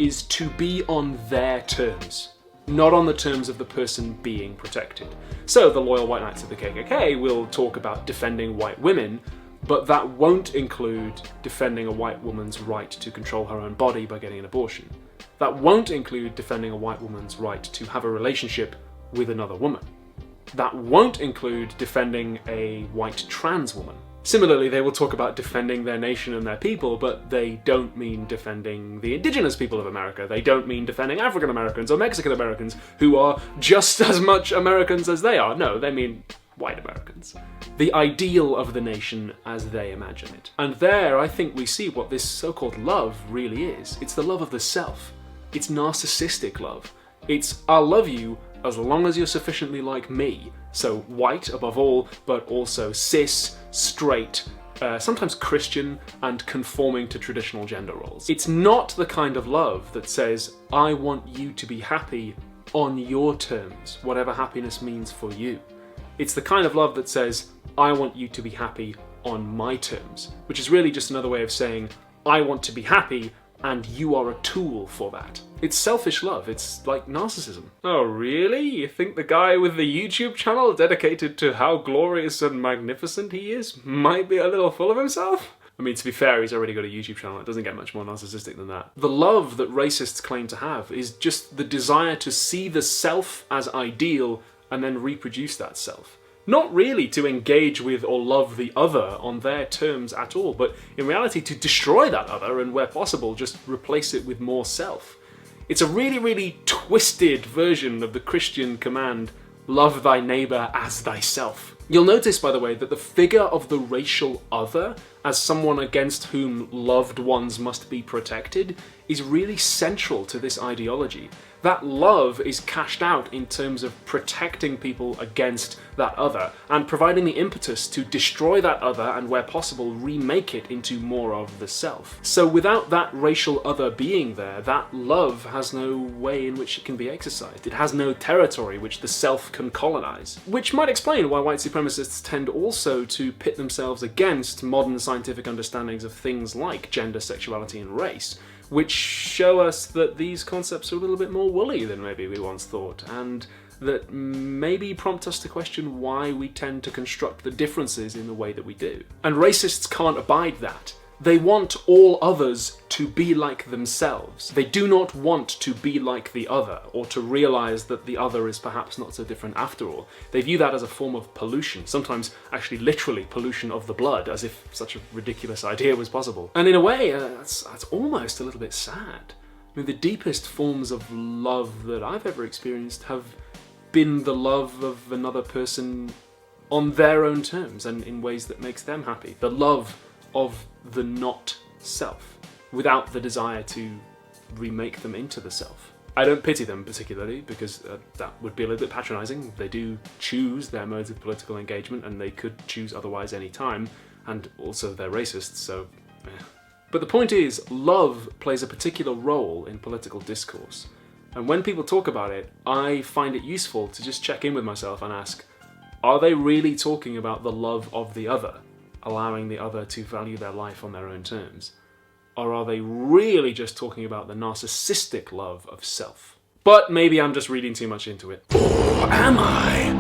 is to be on their terms, not on the terms of the person being protected. So the loyal white knights of the KKK will talk about defending white women, but that won't include defending a white woman's right to control her own body by getting an abortion. That won't include defending a white woman's right to have a relationship with another woman. That won't include defending a white trans woman. Similarly, they will talk about defending their nation and their people, but they don't mean defending the indigenous people of America. They don't mean defending African Americans or Mexican Americans, who are just as much Americans as they are. No, they mean white Americans. The ideal of the nation as they imagine it. And there, I think we see what this so-called love really is. It's the love of the self. It's narcissistic love. It's, I'll love you as long as you're sufficiently like me. So white above all, but also cis, straight, sometimes Christian, and conforming to traditional gender roles. It's not the kind of love that says, I want you to be happy on your terms, whatever happiness means for you. It's the kind of love that says, I want you to be happy on my terms, which is really just another way of saying, I want to be happy and you are a tool for that. It's selfish love, it's like narcissism. Oh really? You think the guy with the YouTube channel dedicated to how glorious and magnificent he is might be a little full of himself? I mean, to be fair, he's already got a YouTube channel. It doesn't get much more narcissistic than that. The love that racists claim to have is just the desire to see the self as ideal and then reproduce that self. Not really to engage with or love the other on their terms at all, but in reality to destroy that other and, where possible, just replace it with more self. It's a really, really twisted version of the Christian command, love thy neighbour as thyself. You'll notice, by the way, that the figure of the racial other, as someone against whom loved ones must be protected, is really central to this ideology. That love is cashed out in terms of protecting people against that other and providing the impetus to destroy that other and, where possible, remake it into more of the self. So without that racial other being there, that love has no way in which it can be exercised. It has no territory which the self can colonize. Which might explain why white supremacists tend also to pit themselves against modern scientific understandings of things like gender, sexuality, and race, which show us that these concepts are a little bit more woolly than maybe we once thought, and that maybe prompt us to question why we tend to construct the differences in the way that we do. And racists can't abide that. They want all others to be like themselves. They do not want to be like the other, or to realise that the other is perhaps not so different after all. They view that as a form of pollution, sometimes actually literally pollution of the blood, as if such a ridiculous idea was possible. And in a way, that's almost a little bit sad. I mean, the deepest forms of love that I've ever experienced have been the love of another person on their own terms and in ways that makes them happy. The love of the not self, without the desire to remake them into the self. I don't pity them particularly, because that would be a little bit patronising. They do choose their modes of political engagement, and they could choose otherwise any time, and also they're racists, so But the point is, love plays a particular role in political discourse. And when people talk about it, I find it useful to just check in with myself and ask, are they really talking about the love of the other, allowing the other to value their life on their own terms? Or are they really just talking about the narcissistic love of self? But maybe I'm just reading too much into it. Or am I?